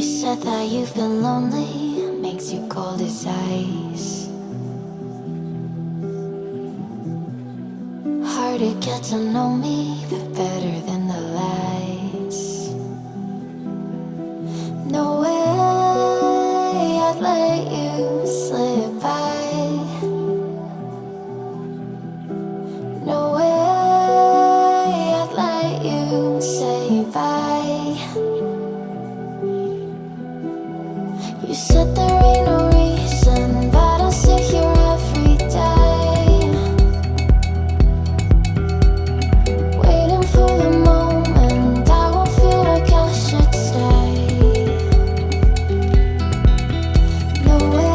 said that you've been lonely, makes you cold as ice. Hard to get to know me, but better than the lies. No way I'd let you slip by. No way I'd let you say bye. You said there ain't no reason, but I'll sit here every day, waiting for the moment I won't feel like I should stay. No way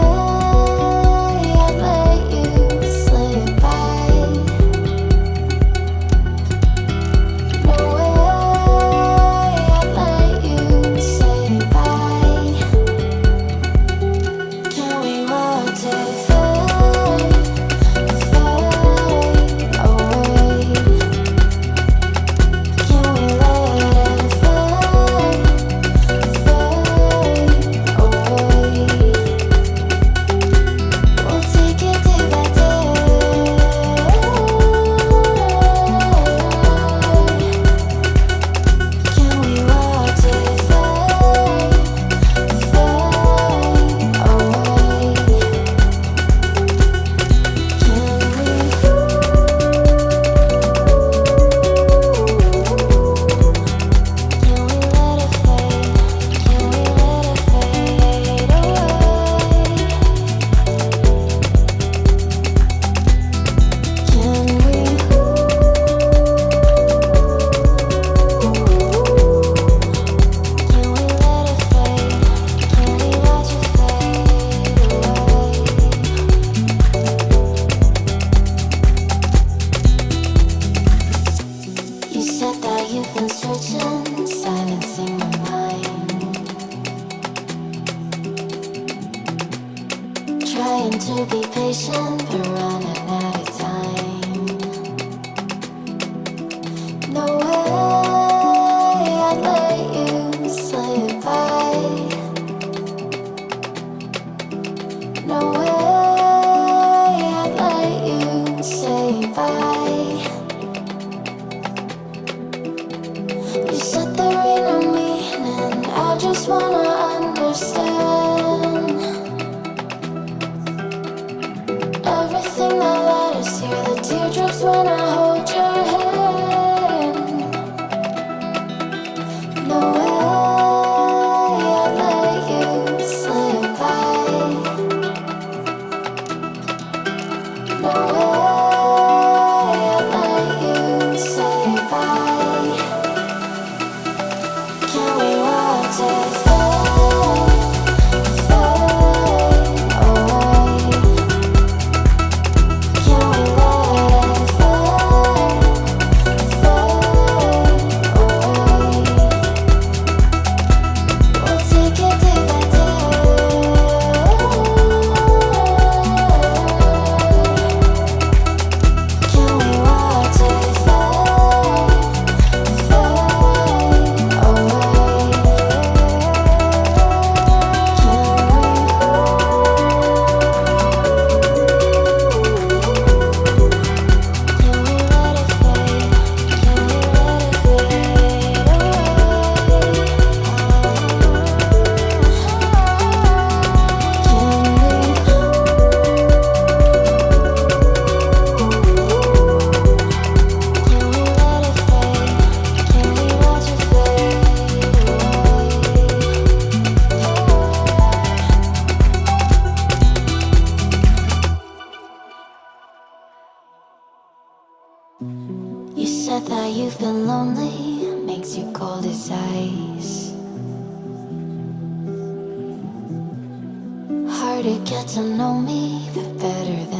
I'd let you slip by. No way I'd let you say bye. Can we watch it fade, fade away? Can we let it fade, fade away? We'll take it day by day. Can we watch it fade, fade away? You said that you've been searching, silencing your mind, trying to be patient, but running out of time. No way I'd let you slip by. No way I'd let you say bye. You said there ain't no meaning, I just wanna understand everything that led us here, the teardrops when I hold your hand. No way I'd let you slip by. No way I'd let you say bye. Can we watch it fade, fade away? Can we let it fade, fade away? We'll take it day by day. Can we watch it fade, fade away? You said that you've been lonely, makes you cold as ice. Hard to get to know me, but better than